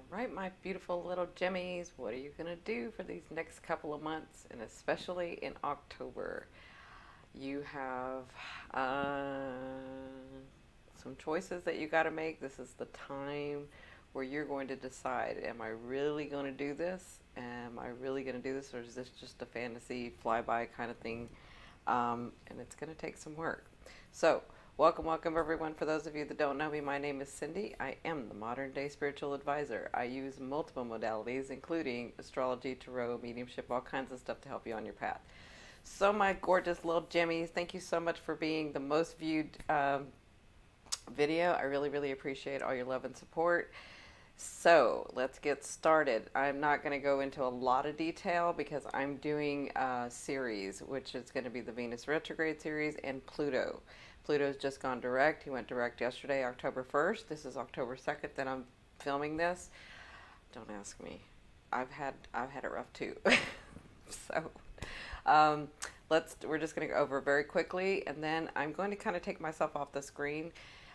All right, my beautiful little Gemmies, what are you going to do for these next couple of months, and especially in October? You have some choices that you got to make. This is the time where you're going to decide, am I really going to do this? Am I really going to do this, or is this just a fantasy flyby kind of thing? And it's going to take some work. So, welcome everyone. For those of you that don't know me, my name is Cindy. I am the modern day spiritual advisor. I use multiple modalities, including astrology, tarot, mediumship, all kinds of stuff to help you on your path. So my gorgeous little Jimmies, thank you so much for being the most viewed video. I really appreciate all your love and support. So let's get started. I'm not going to go into a lot of detail because I'm doing a series, which is going to be the Venus Retrograde series and Pluto. Pluto's just gone direct. He went direct yesterday, October 1st. This is October 2nd that I'm filming this. Don't ask me. I've had it rough too. So we're just going to go over very quickly, and then I'm going to kind of take myself off the screen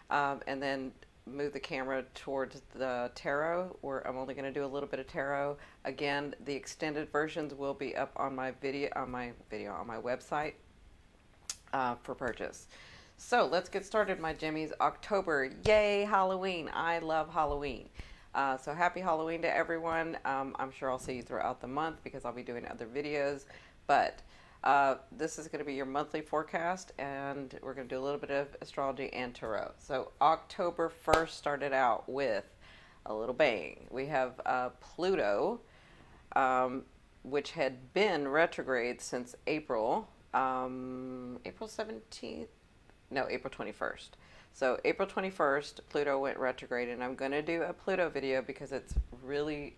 and then move the camera towards the tarot, where I'm only going to do a little bit of tarot. Again, the extended versions will be up on my website for purchase. So let's get started, my Jimmies. October, yay, Halloween. I love Halloween. So happy Halloween to everyone. I'm sure I'll see you throughout the month because I'll be doing other videos. But this is going to be your monthly forecast, and we're going to do a little bit of astrology and tarot. So October 1st started out with a little bang. We have Pluto, which had been retrograde since April 17th. No, April 21st. So April 21st, Pluto went retrograde, and I'm going to do a Pluto video because I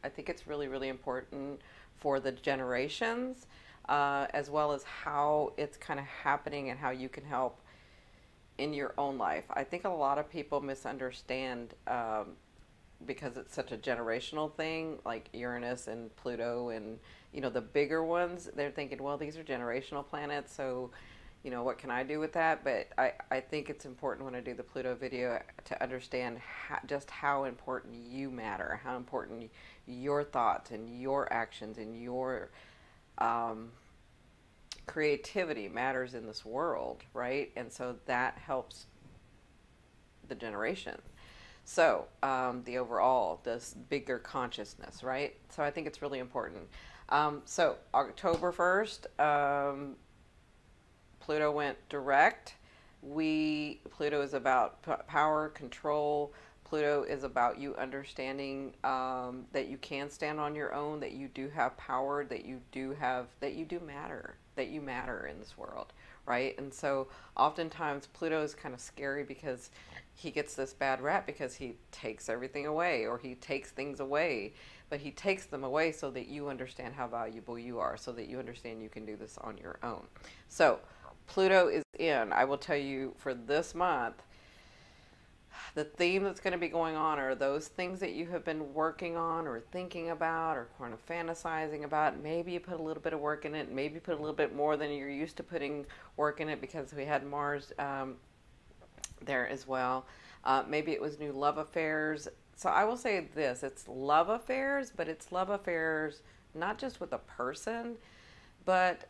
think it's really important for the generations, as well as how it's kind of happening and how you can help in your own life. I think a lot of people misunderstand because it's such a generational thing, like Uranus and Pluto and, the bigger ones. They're thinking, well, these are generational planets, so what can I do with that? But I think it's important when I do the Pluto video to understand just how important you matter, how important your thoughts and your actions and your creativity matters in this world, right? And so that helps the generation. So the overall, this bigger consciousness, right? So I think it's really important. So October 1st, Pluto went direct. Pluto is about power, control. Pluto is about you understanding that you can stand on your own, that you do have power, that you matter, that you matter in this world, right? And so oftentimes Pluto is kind of scary because he gets this bad rap because he takes everything away, or he takes things away, but he takes them away so that you understand how valuable you are, so that you understand you can do this on your own. So Pluto is in. I will tell you, for this month, the theme that's going to be going on are those things that you have been working on or thinking about or kind of fantasizing about. Maybe you put a little bit of work in it. Maybe you put a little bit more than you're used to putting work in it because we had Mars there as well. Maybe it was new love affairs. So I will say this, it's love affairs, but it's love affairs not just with a person, but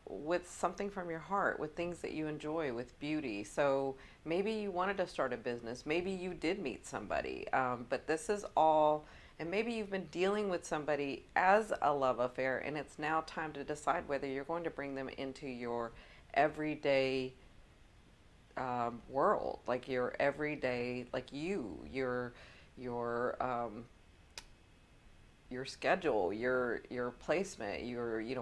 with something from your heart, with things that you enjoy, with beauty. So maybe you wanted to start a business. Maybe you did meet somebody. But this is all, and maybe you've been dealing with somebody as a love affair, and it's now time to decide whether you're going to bring them into your everyday world, like your everyday, like your schedule, your placement,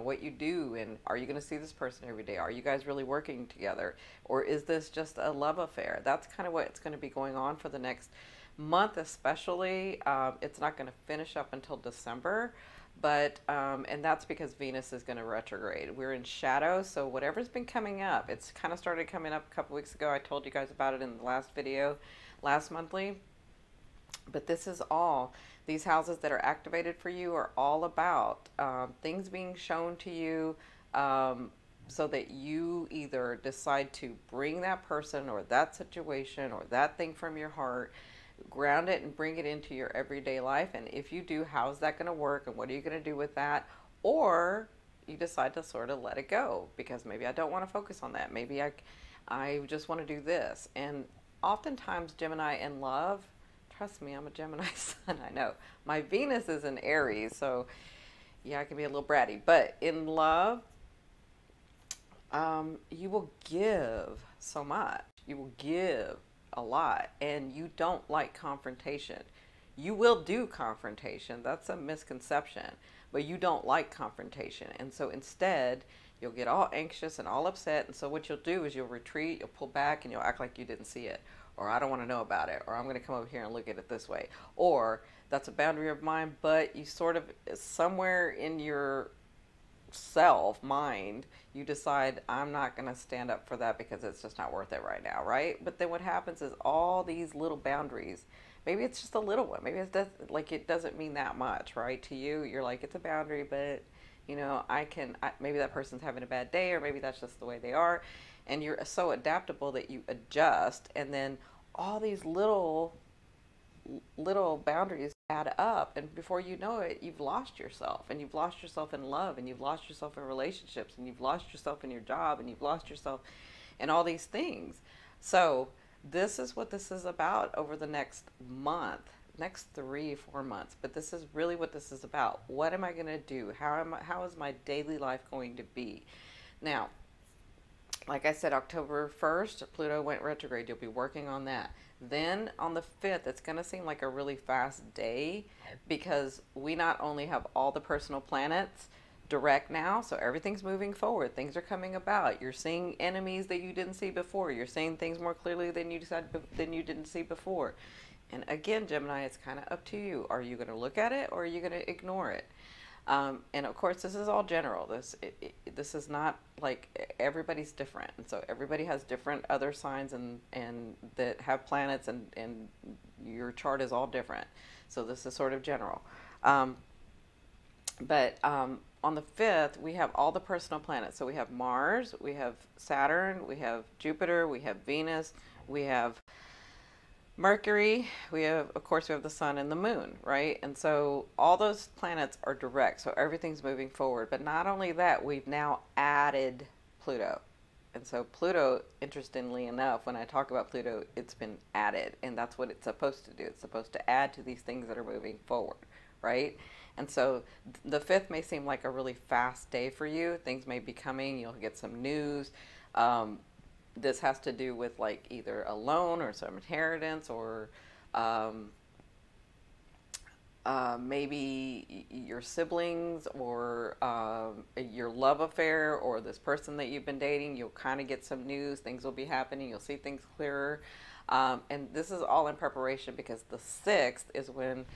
what you do, and are you going to see this person every day? Are you guys really working together, or is this just a love affair? That's kind of what's going to be going on for the next month, especially. It's not going to finish up until December, but and that's because Venus is going to retrograde. We're in shadow, so whatever's been coming up, it's kind of started coming up a couple weeks ago. I told you guys about it in the last video, last monthly. But this is all, these houses that are activated for you are all about things being shown to you so that you either decide to bring that person or that situation or that thing from your heart ground it and bring it into your everyday life. And if you do, how's that going to work, and what are you going to do with that? Or you decide to sort of let it go because maybe I don't want to focus on that. Maybe I just want to do this. And oftentimes Gemini in love, trust me, I'm a Gemini sun. I know my Venus is in Aries, so yeah, I can be a little bratty, but in love, you will give so much. You will give a lot, and you don't like confrontation. You will do confrontation. That's a misconception, but you don't like confrontation. And so instead, you'll get all anxious and all upset. And so what you'll do is you'll retreat, you'll pull back, and you'll act like you didn't see it. Or I don't want to know about it. Or I'm going to come over here and look at it this way. Or that's a boundary of mine, but you sort of, somewhere in your mind, you decide I'm not going to stand up for that because it's just not worth it right now, right? But then what happens is all these little boundaries, maybe it's just a little one, maybe it's just, like, it doesn't mean that much, right? To you, you're like, it's a boundary, but you know, maybe that person's having a bad day, or maybe that's just the way they are, and you're so adaptable that you adjust, and then all these little boundaries add up, and before you know it, you've lost yourself, and you've lost yourself in love, and you've lost yourself in relationships, and you've lost yourself in your job, and you've lost yourself in all these things. So this is what this is about over the next month, next 3-4 months. But this is really what this is about. What am I going to do? How is my daily life going to be? Now, like I said, October 1st, Pluto went retrograde. You'll be working on that. Then on the 5th, it's going to seem like a really fast day because we not only have all the personal planets direct now, so everything's moving forward. Things are coming about. You're seeing enemies that you didn't see before. You're seeing things more clearly than you didn't see before. And again, Gemini, it's kind of up to you. Are you going to look at it, or are you going to ignore it? And of course, this is all general. This is not like, everybody's different, and so everybody has different other signs and that have planets, and your chart is all different. So this is sort of general. But on the 5th, we have all the personal planets. So we have Mars, we have Saturn, we have Jupiter, we have Venus, we have Mercury, of course, we have the sun and the moon, right? And so all those planets are direct, so everything's moving forward. But not only that, we've now added Pluto. And so Pluto, interestingly enough, when I talk about Pluto, it's been added, and that's what it's supposed to do. It's supposed to add to these things that are moving forward, right? And so the 5th may seem like a really fast day for you. Things may be coming, you'll get some news. This has to do with like either a loan or some inheritance, or maybe your siblings, or your love affair, or this person that you've been dating. You'll kind of get some news. Things will be happening. You'll see things clearer. And this is all in preparation because the 6th is when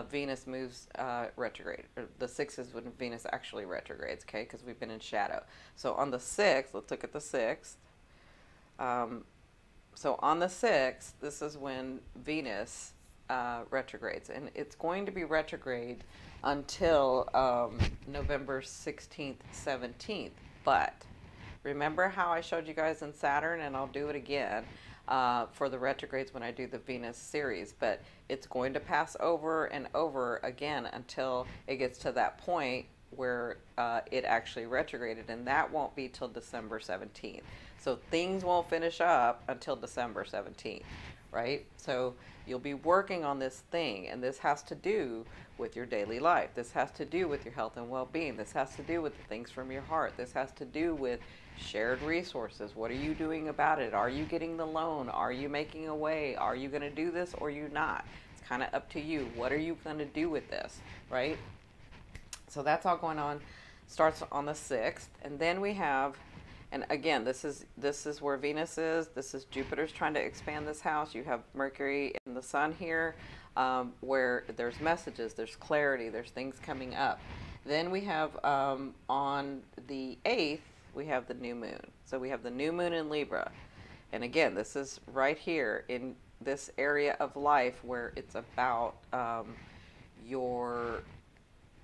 Venus moves retrograde. Or the 6th is when Venus actually retrogrades, okay, because we've been in shadow. So on the 6th, let's look at the 6th. So on the 6th, this is when Venus retrogrades, and it's going to be retrograde until November 16th, 17th. But remember how I showed you guys in Saturn, and I'll do it again for the retrogrades when I do the Venus series, but it's going to pass over and over again until it gets to that point where it actually retrograded, and that won't be till December 17th. So things won't finish up until December 17th, right? So you'll be working on this thing, and this has to do with your daily life. This has to do with your health and well-being. This has to do with the things from your heart. This has to do with shared resources. What are you doing about it? Are you getting the loan? Are you making a way? Are you going to do this, or are you not? It's kind of up to you. What are you going to do with this, right? So that's all going on. Starts on the 6th, and then we have, and again, this is where Venus is. This is Jupiter's trying to expand this house. You have Mercury and the sun here, where there's messages, there's clarity, there's things coming up. Then we have on the 8th, we have the new moon. So we have the new moon in Libra, and again, this is right here in this area of life where it's about your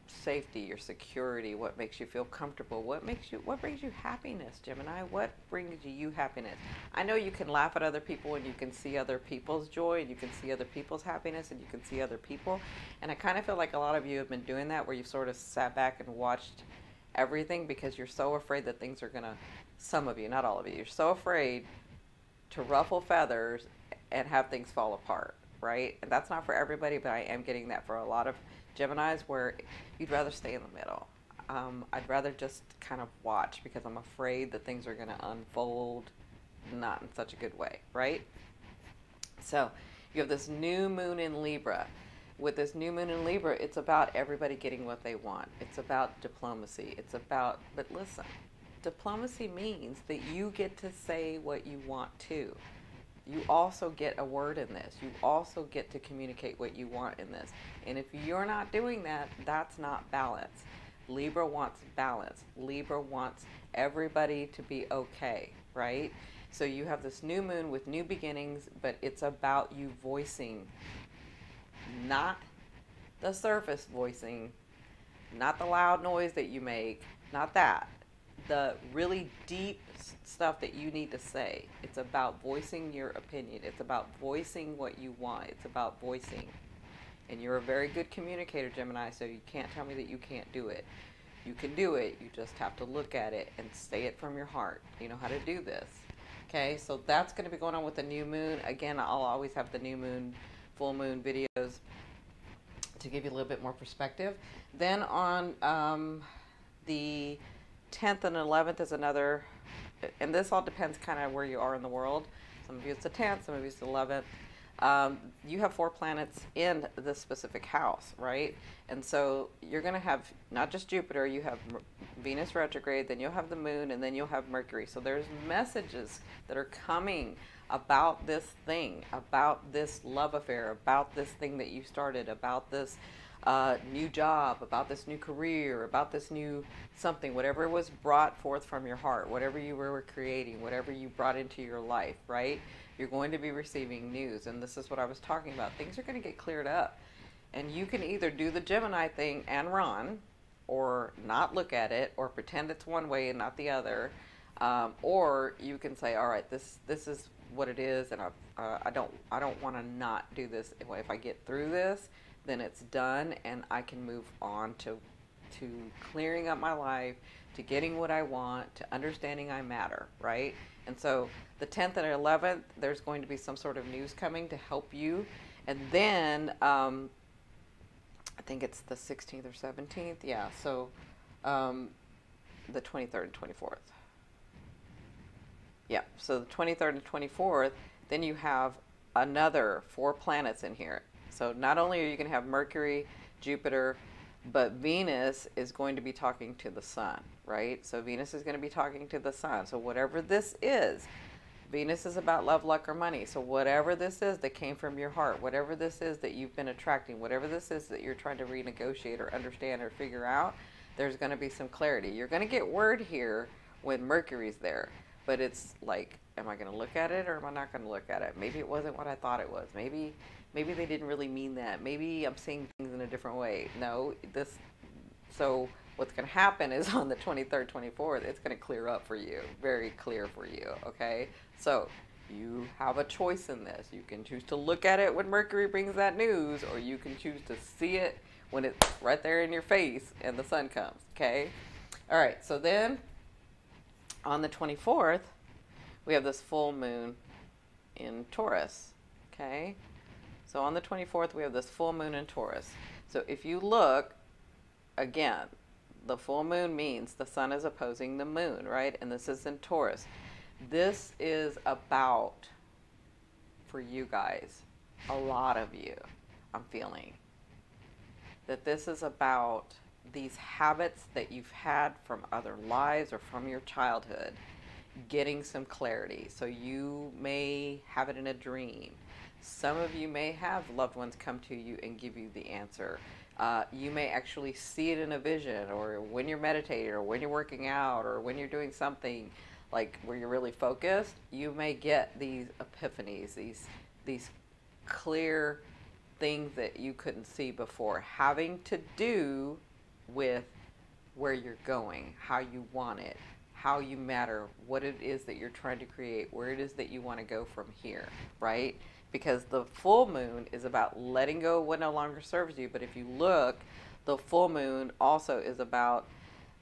safety, your security, what makes you feel comfortable, what brings you happiness, Gemini? What brings you happiness? I know you can laugh at other people and you can see other people's joy and you can see other people's happiness and you can see other people. And I kind of feel like a lot of you have been doing that, where you've sort of sat back and watched everything because you're so afraid that things are gonna, some of you, not all of you, you're so afraid to ruffle feathers and have things fall apart, right? And that's not for everybody, but I am getting that for a lot of Geminis, where you'd rather stay in the middle. I'd rather just kind of watch because I'm afraid that things are going to unfold not in such a good way, right? So you have this new moon in Libra. With this new moon in Libra, it's about everybody getting what they want. It's about diplomacy. It's about, but listen, diplomacy means that you get to say what you want to. You also get a word in this. You also get to communicate what you want in this. And if you're not doing that, that's not balance. Libra wants balance. Libra wants everybody to be okay, right? So you have this new moon with new beginnings, but it's about you voicing, not the surface voicing, not the loud noise that you make, not that. The really deep stuff that you need to say. It's about voicing your opinion. It's about voicing what you want. It's about voicing. And you're a very good communicator, Gemini, so you can't tell me that you can't do it. You can do it. You just have to look at it and say it from your heart. You know how to do this. Okay, so that's going to be going on with the new moon. Again, I'll always have the new moon, full moon videos to give you a little bit more perspective. Then on the 10th and 11th is another, and this all depends kind of where you are in the world. Some of you it's the 10th, some of you it's the 11th. You have 4 planets in this specific house, right? And so you're going to have not just Jupiter, you have Venus retrograde, then you'll have the moon, and then you'll have Mercury. So there's messages that are coming about this thing, about this love affair, about this thing that you started, about this new job, about this new career, about this new something, whatever was brought forth from your heart, whatever you were creating, whatever you brought into your life, right? You're going to be receiving news. And this is what I was talking about. Things are going to get cleared up. And you can either do the Gemini thing and run, or not look at it, or pretend it's one way and not the other. Or you can say, all right, this is what it is, and I don't want to not do this. If I get through this, then it's done, and I can move on to clearing up my life, to getting what I want, to understanding I matter, right? And so the 10th and 11th, there's going to be some sort of news coming to help you. And then I think it's the 16th or 17th. Yeah, so the 23rd and 24th. Yeah, so the 23rd and 24th, then you have another 4 planets in here. So not only are you going to have Mercury, Jupiter, but Venus is going to be talking to the sun, right? So Venus is going to be talking to the sun. So whatever this is, Venus is about love, luck, or money. So whatever this is that came from your heart, whatever this is that you've been attracting, whatever this is that you're trying to renegotiate or understand or figure out, there's going to be some clarity. You're going to get word here when Mercury's there, but it's like, am I going to look at it or am I not going to look at it? Maybe it wasn't what I thought it was. Maybe they didn't really mean that. Maybe I'm seeing things in a different way. No, so what's going to happen is on the 23rd, 24th, it's going to clear up for you, very clear for you, okay? So you have a choice in this. You can choose to look at it when Mercury brings that news, or you can choose to see it when it's right there in your face and the sun comes, okay? All right, so then on the 24th, we have this full moon in Taurus, okay? So on the 24th, we have this full moon in Taurus. So if you look, again, the full moon means the sun is opposing the moon, right? And this is in Taurus. This is about, for you guys, a lot of you, I'm feeling, that this is about these habits that you've had from other lives or from your childhood, getting some clarity. So you may have it in a dream. Some of you may have loved ones come to you and give you the answer. You may actually see it in a vision, or when you're meditating, or when you're working out, or when you're doing something like where you're really focused, you may get these epiphanies, these clear things that you couldn't see before, having to do with where you're going, how you want it, how you matter, what it is that you're trying to create, where it is that you want to go from here, right? Because the full moon is about letting go of what no longer serves you. But if you look, the full moon also is about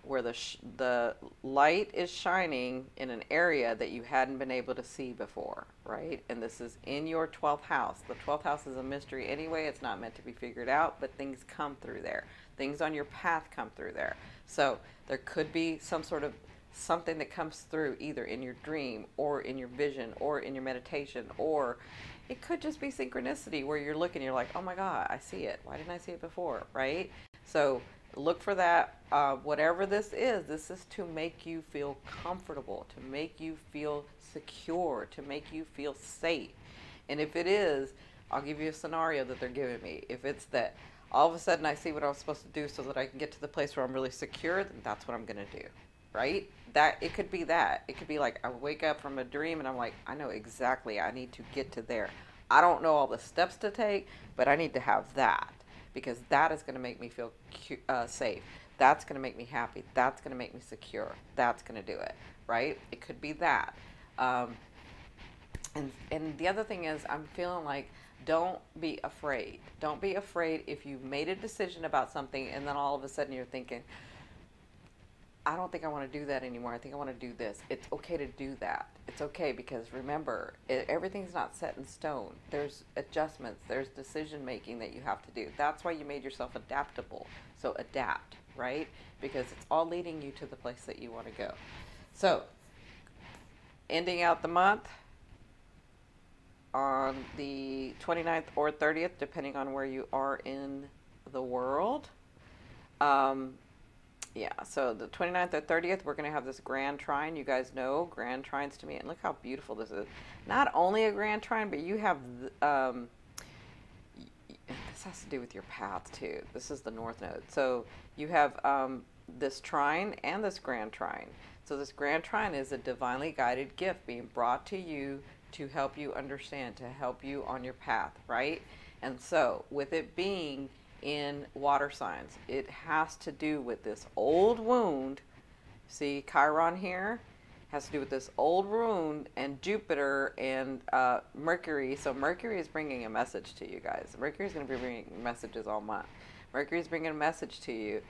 where the light is shining in an area that you hadn't been able to see before, right? And this is in your 12th house. The 12th house is a mystery anyway. It's not meant to be figured out, but things come through there. Things on your path come through there. So there could be some sort of something that comes through either in your dream or in your vision or in your meditation, or it could just be synchronicity where you're looking, you're like, oh my God, I see it. Why didn't I see it before, right? So look for that. Whatever this is to make you feel comfortable, to make you feel secure, to make you feel safe. And if it is, I'll give you a scenario that they're giving me. If it's that all of a sudden I see what I'm supposed to do so that I can get to the place where I'm really secure, then that's what I'm going to do, right? That it could be that. It could be like I wake up from a dream and I'm like, I know exactly I need to get to there. I don't know all the steps to take, but I need to have that, because that is going to make me feel safe. That's going to make me happy. That's going to make me secure. That's going to do it, right? It could be that. And the other thing is, I'm feeling like, don't be afraid. Don't be afraid if you made a decision about something and then all of a sudden you're thinking, I don't think I want to do that anymore. I think I want to do this. It's okay to do that. It's okay, because remember, everything's not set in stone. There's adjustments. There's decision making that you have to do. That's why you made yourself adaptable. So adapt, right? Because it's all leading you to the place that you want to go. So ending out the month on the 29th or 30th, depending on where you are in the world. Yeah, so the 29th or 30th, we're going to have this grand trine. You guys know grand trines to me. And look how beautiful this is. Not only a grand trine, but you have, this has to do with your path too. This is the north node. So you have this trine and this grand trine. So this grand trine is a divinely guided gift being brought to you to help you understand, to help you on your path, right? And so with it being in water signs, it has to do with this old wound. See Chiron here has to do with this old wound, and Jupiter and Mercury. So Mercury is bringing a message to you guys. Mercury is going to be bringing messages all month. Mercury is bringing a message to you,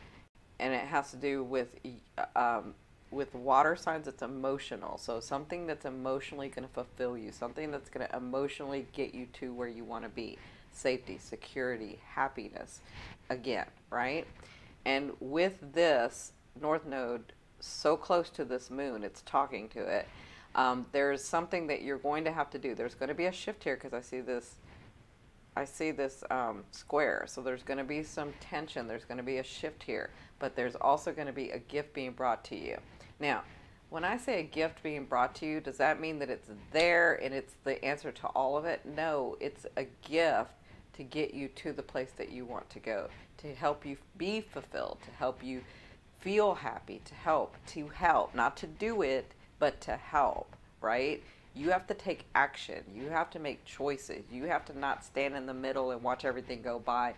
and it has to do with water signs. It's emotional. So something that's emotionally going to fulfill you, something that's going to emotionally get you to where you want to be. Safety, security, happiness, again, right? And with this North Node so close to this moon, it's talking to it. There's something that you're going to have to do. There's going to be a shift here, because I see this square. So there's going to be some tension. There's going to be a shift here, but there's also going to be a gift being brought to you. Now, when I say a gift being brought to you, does that mean that it's there and it's the answer to all of it? No, it's a gift to get you to the place that you want to go, to help you be fulfilled, to help you feel happy, to help, not to do it, but to help, right? You have to take action. You have to make choices. You have to not stand in the middle and watch everything go by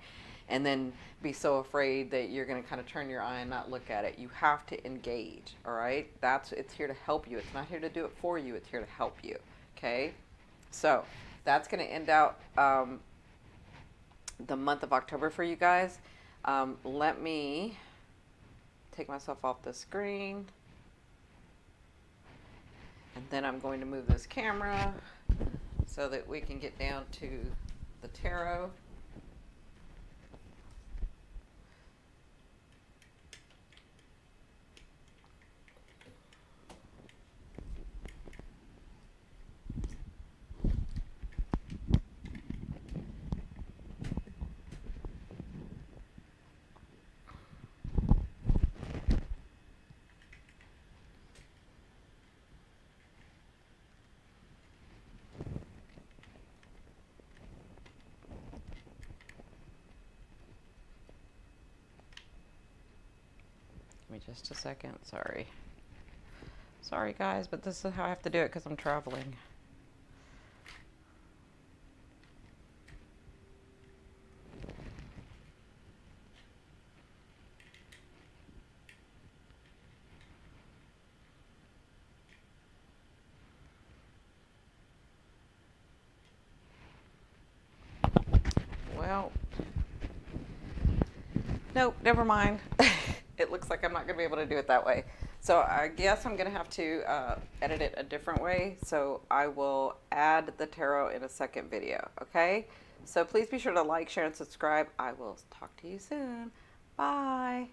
and then be so afraid that you're going to kind of turn your eye and not look at it. You have to engage, all right? It's here to help you. It's not here to do it for you. It's here to help you, okay? So that's going to end out the month of October for you guys. Let me take myself off the screen, and then I'm going to move this camera so that we can get down to the tarot. Give me just a second. Sorry guys, but this is how I have to do it because I'm traveling. Nope, never mind. It looks like I'm not going to be able to do it that way. So I guess I'm going to have to edit it a different way. So I will add the tarot in a second video, okay? So please be sure to like, share, and subscribe. I will talk to you soon. Bye.